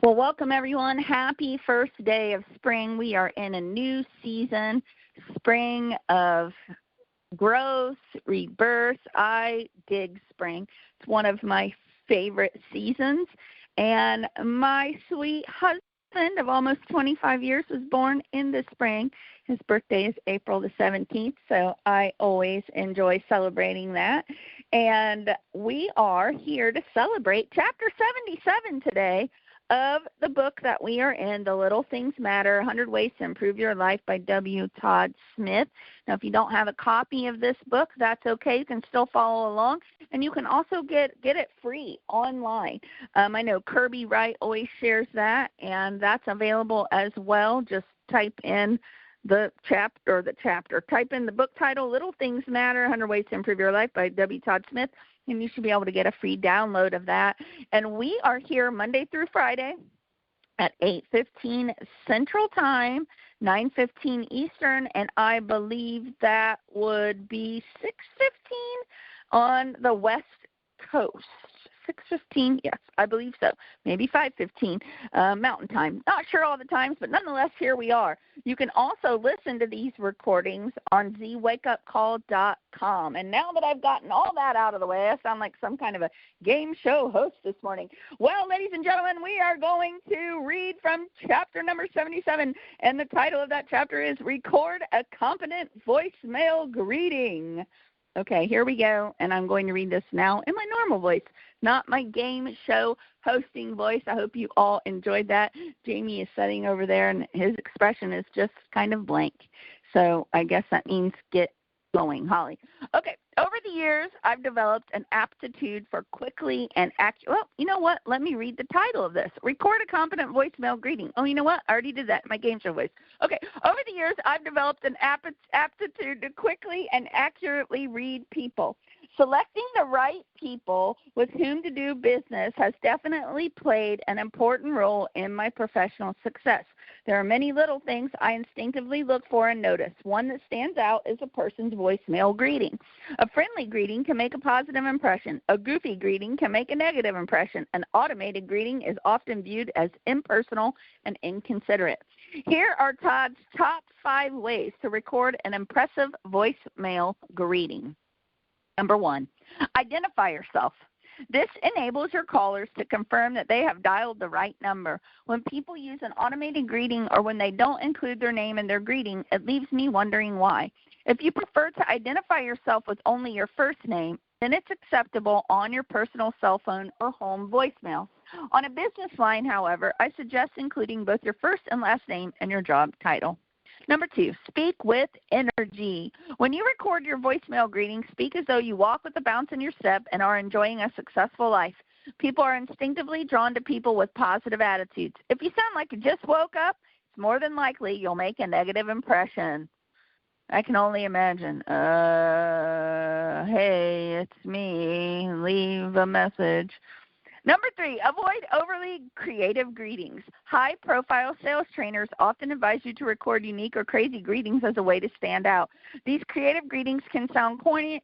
Well, welcome everyone. Happy first day of spring. We are in a new season, spring of growth, rebirth. I dig spring. It's one of my favorite seasons. And my sweet husband of almost 25 years was born in the spring. His birthday is April the 17th, so I always enjoy celebrating that. And we are here to celebrate chapter 77 today of the book that we are in, The Little Things Matter, 100 Ways to Improve Your Life by W. Todd Smith. Now, if you don't have a copy of this book, that's okay. You can still follow along, and you can also get it free online. I know Kirby Wright always shares that, and that's available as well. Just type in the chapter. Type in the book title, Little Things Matter, 100 Ways to Improve Your Life by W. Todd Smith, and you should be able to get a free download of that. And we are here Monday through Friday at 8:15 Central Time, 9:15 Eastern, and I believe that would be 6:15 on the West Coast. 6:15, yes, I believe so. Maybe 5:15 Mountain Time. Not sure all the times, but nonetheless, here we are. You can also listen to these recordings on zwakeupcall.com. And now that I've gotten all that out of the way, I sound like some kind of a game show host this morning. Well, ladies and gentlemen, we are going to read from chapter number 77, and the title of that chapter is Record a Competent Voicemail Greeting. Okay, here we go, and I'm going to read this now in my normal voice, not my game show hosting voice. I hope you all enjoyed that. Jamie is sitting over there, and his expression is just kind of blank. So I guess that means get going, Holly. Okay, over the years, I've developed an aptitude for quickly and well, you know what? Let me read the title of this. Record a competent voicemail greeting. Oh, you know what? I already did that in my game show voice. Okay, over the years, I've developed an aptitude to quickly and accurately read people. Selecting the right people with whom to do business has definitely played an important role in my professional success. There are many little things I instinctively look for and notice. One that stands out is a person's voicemail greeting. A friendly greeting can make a positive impression. A goofy greeting can make a negative impression. An automated greeting is often viewed as impersonal and inconsiderate. Here are Todd's top 5 ways to record an impressive voicemail greeting. Number 1, identify yourself. This enables your callers to confirm that they have dialed the right number. When people use an automated greeting or when they don't include their name in their greeting, it leaves me wondering why. If you prefer to identify yourself with only your first name, then it's acceptable on your personal cell phone or home voicemail. On a business line, however, I suggest including both your first and last name and your job title. Number 2, speak with energy. When you record your voicemail greeting, speak as though you walk with a bounce in your step and are enjoying a successful life. People are instinctively drawn to people with positive attitudes. If you sound like you just woke up, it's more than likely you'll make a negative impression. I can only imagine. Hey, it's me. Leave a message. Number 3, avoid overly creative greetings. High-profile sales trainers often advise you to record unique or crazy greetings as a way to stand out. These creative greetings can sound corny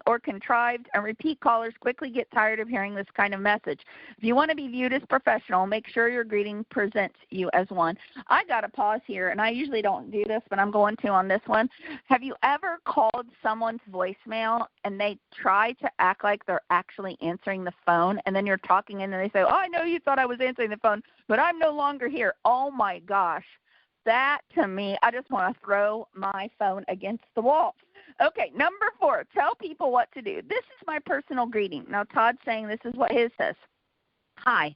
or contrived, and repeat callers quickly get tired of hearing this kind of message. If you want to be viewed as professional, make sure your greeting presents you as one. I got to pause here, and I usually don't do this, but I'm going to on this one. Have you ever called someone's voicemail and they try to act like they're actually answering the phone, and then you're talking and they say, oh, I know you thought I was answering the phone, but I'm no longer here. Oh, my gosh. That, to me, I just want to throw my phone against the wall. Okay, number 4, tell people what to do. This is my personal greeting. Now, Todd's saying this is what his says. Hi.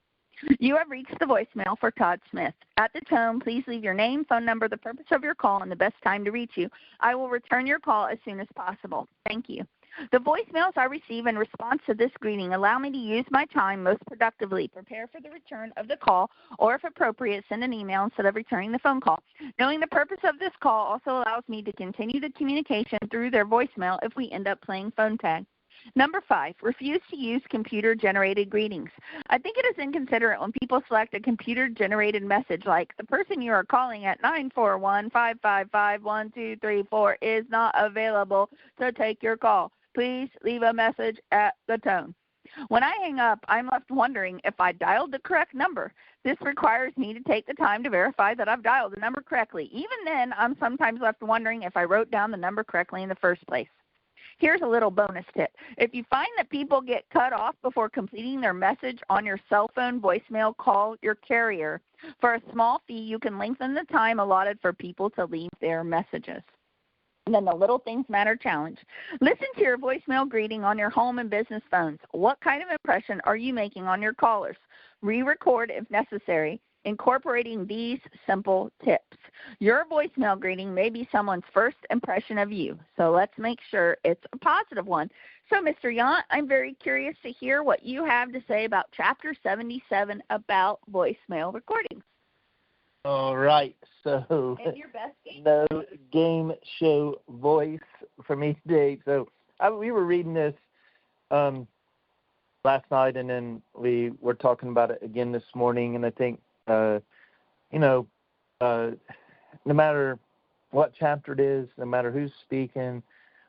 You have reached the voicemail for Todd Smith. At the tone, please leave your name, phone number, the purpose of your call, and the best time to reach you. I will return your call as soon as possible. Thank you. The voicemails I receive in response to this greeting allow me to use my time most productively, prepare for the return of the call, or if appropriate, send an email instead of returning the phone call. Knowing the purpose of this call also allows me to continue the communication through their voicemail if we end up playing phone tag. Number 5, refuse to use computer-generated greetings. I think it is inconsiderate when people select a computer-generated message like, the person you are calling at 941-555-1234 is not available to take your call. Please leave a message at the tone. When I hang up, I'm left wondering if I dialed the correct number. This requires me to take the time to verify that I've dialed the number correctly. Even then, I'm sometimes left wondering if I wrote down the number correctly in the first place. Here's a little bonus tip. If you find that people get cut off before completing their message on your cell phone voicemail, call your carrier. For a small fee, you can lengthen the time allotted for people to leave their messages. And then the Little Things Matter Challenge. Listen to your voicemail greeting on your home and business phones. What kind of impression are you making on your callers? Re-record if necessary, incorporating these simple tips. Your voicemail greeting may be someone's first impression of you, so let's make sure it's a positive one. So, Mr. Yount, I'm very curious to hear what you have to say about Chapter 77 about voicemail recordings. All right, so And your best game. No game show voice for me today. So we were reading this last night, and then we were talking about it again this morning. And I think, no matter what chapter it is, no matter who's speaking,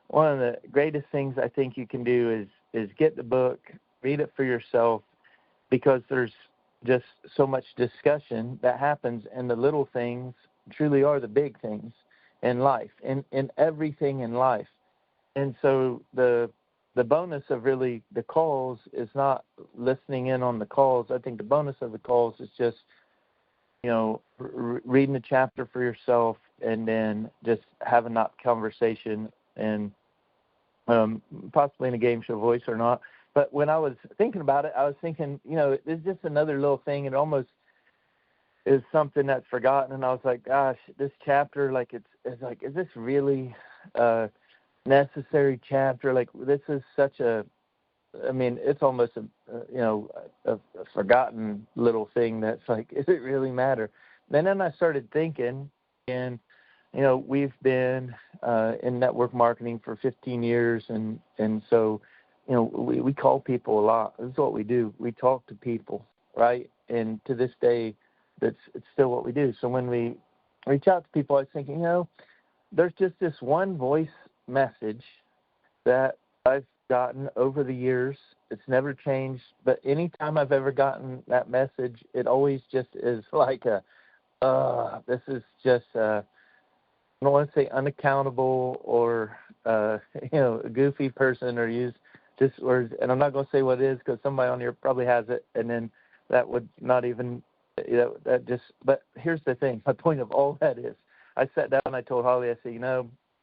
one of the greatest things I think you can do is get the book, read it for yourself, because there's just so much discussion that happens, and the little things truly are the big things in life, in everything in life. And so the bonus of really the calls is not listening in on the calls. I think the bonus of the calls is just, reading the chapter for yourself, and then just having that conversation, and possibly in a game show voice or not. But when I was thinking about it, I was thinking, it's just another little thing. It almost is something that's forgotten. And I was like, gosh, this chapter, it's like, is this really a necessary chapter? Like, this is such it's almost a forgotten little thing that's like, does it really matter? And then I started thinking, and, we've been in network marketing for 15 years. And so, we call people a lot. This is what we do. We talk to people, right? And to this day, it's still what we do. So when we reach out to people, I was thinking, there's just this one voice message that I've gotten over the years. It's never changed. But anytime I've ever gotten that message, it always just is like this is just, I don't want to say unaccountable or, a goofy person, or use just words, and I'm not going to say what it is, because somebody on here probably has it, and then that would not even, but here's the thing. My point of all that is, I sat down and I told Holly, I said,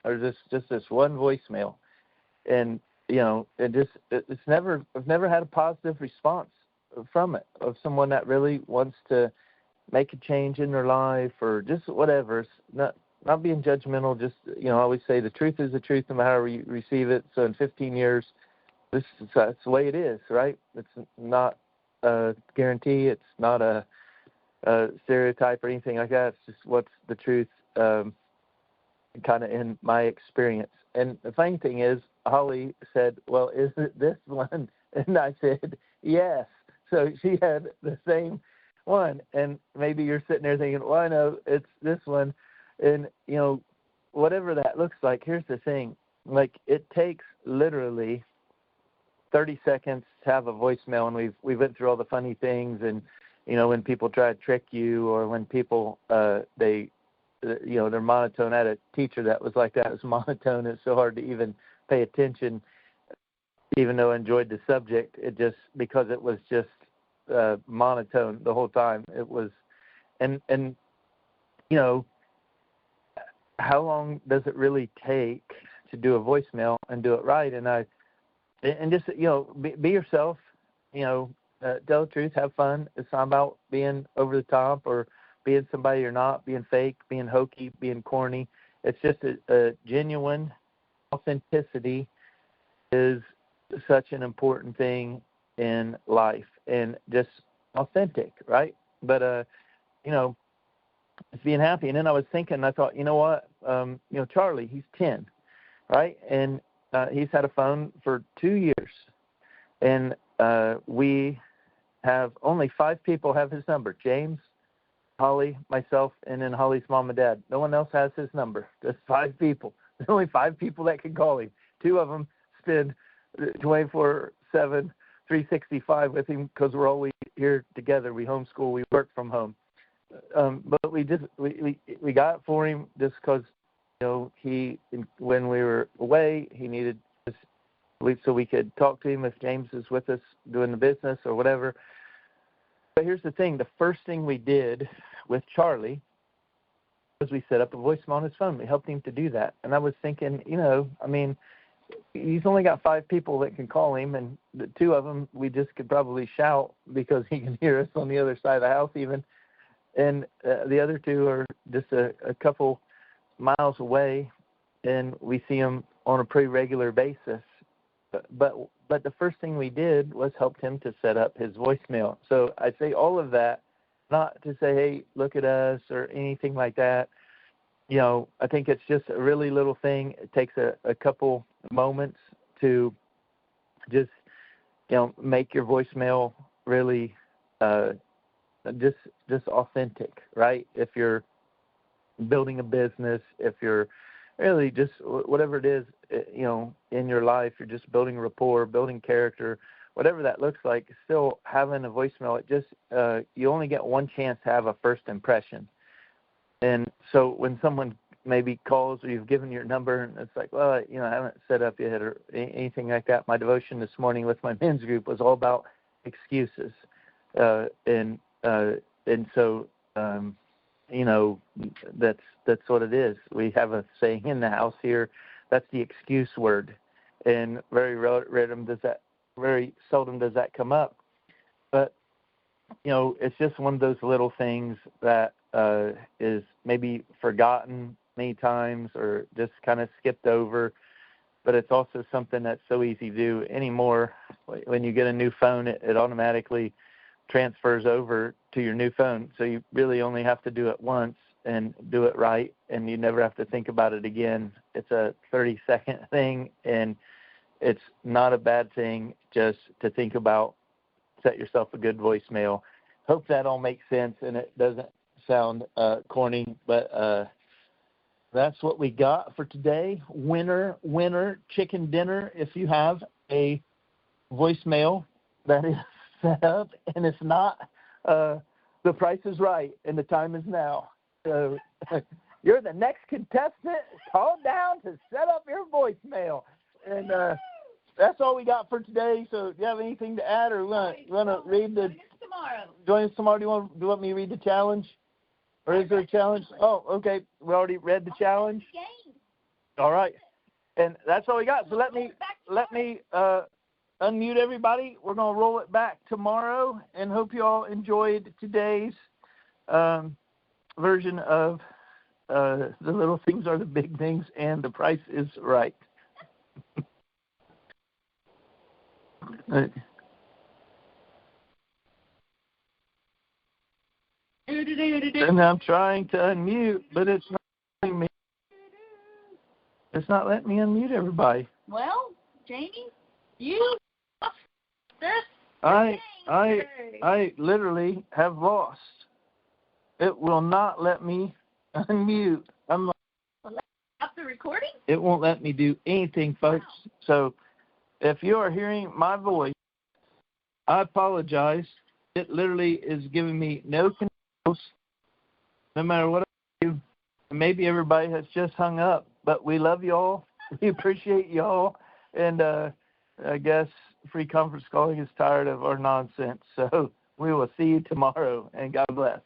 there's just this one voicemail, and, I've never had a positive response from it, of someone that really wants to make a change in their life, or just whatever. It's not being judgmental, just, I always say the truth is the truth no matter how you receive it. So in 15 years, that's the way it is, right? It's not a guarantee. It's not a stereotype or anything like that. It's just what's the truth, kind of in my experience. And the funny thing is, Holly said, well, is it this one? And I said, yes. So she had the same one. And maybe you're sitting there thinking, well, I know it's this one. And, whatever that looks like, here's the thing. Like, it takes literally 30 seconds to have a voicemail, and we went through all the funny things, and when people try to trick you, or when people they're monotone. I had a teacher that was like that. It was monotone. It's so hard to even pay attention, even though I enjoyed the subject. It just, because it was just monotone the whole time. It was, and how long does it really take to do a voicemail and do it right? And just, be yourself, tell the truth, have fun. It's not about being over the top or being somebody you're not, being fake, being hokey, being corny. It's just a genuine authenticity is such an important thing in life, and just authentic, right? But, it's being happy. And then I was thinking, I thought, what, Charlie, he's 10, right? And he's had a phone for 2 years, and we have only 5 people have his number: James, Holly, myself, and then Holly's mom and dad. No one else has his number. Just 5 people. There's only 5 people that can call him. 2 of them spend 24/7 365 with him because we're always here together. We homeschool. We work from home. But we got it for him just because, when we were away, he needed so we could talk to him if James is with us doing the business or whatever. But here's the thing. The first thing we did with Charlie was we set up a voicemail on his phone. We helped him to do that. And I was thinking, he's only got 5 people that can call him, and the 2 of them we just could probably shout because he can hear us on the other side of the house even. And the other 2 are just a couple miles away, and we see them on a pretty regular basis. But the first thing we did was help him to set up his voicemail. So I say all of that, not to say, hey, look at us or anything like that. I think it's just a really little thing. It takes a couple moments to just, make your voicemail really just authentic, right? If you're building a business, if you're really just whatever it is, in your life, you're just building rapport, building character, whatever that looks like, still having a voicemail, it just, you only get one chance to have a first impression. And so when someone maybe calls or you've given your number and it's like, well, I haven't set up yet or anything like that. My devotion this morning with my men's group was all about excuses. And so, that's what it is. We have a saying in the house here, that's the excuse word. And very seldom does that come up. But, it's just one of those little things that is maybe forgotten many times or just kind of skipped over. But it's also something that's so easy to do anymore. When you get a new phone, it automatically transfers over to your new phone. So you really only have to do it once and do it right, and you never have to think about it again. It's a 30-second thing, and it's not a bad thing just to think about. Set yourself a good voicemail. Hope that all makes sense and it doesn't sound corny, but that's what we got for today. Winner, chicken dinner. If you have a voicemail that is set up and it's not, the price is right and the time is now. So you're the next contestant. Call down to set up your voicemail. And that's all we got for today. So do you have anything to add or want to read the... Join us tomorrow. Do you want me to read the challenge? Or is there a challenge? Oh, okay. We already read the challenge. All right. And that's all we got. So let me unmute everybody. We're going to roll it back tomorrow, and hope you all enjoyed today's version of The Little Things Are the Big Things and The Price is Right. And I'm trying to unmute, but it's not letting me. It's not letting me unmute everybody. Well, Jamie, you lost this. I literally have lost. It will not let me unmute. I'm like, Stop the recording? It won't let me do anything, folks. Wow. So if you are hearing my voice, I apologize. It literally is giving me no controls. No matter what I do, maybe everybody has just hung up, but we love y'all. We appreciate y'all. And I guess free conference calling is tired of our nonsense. So we will see you tomorrow, and God bless.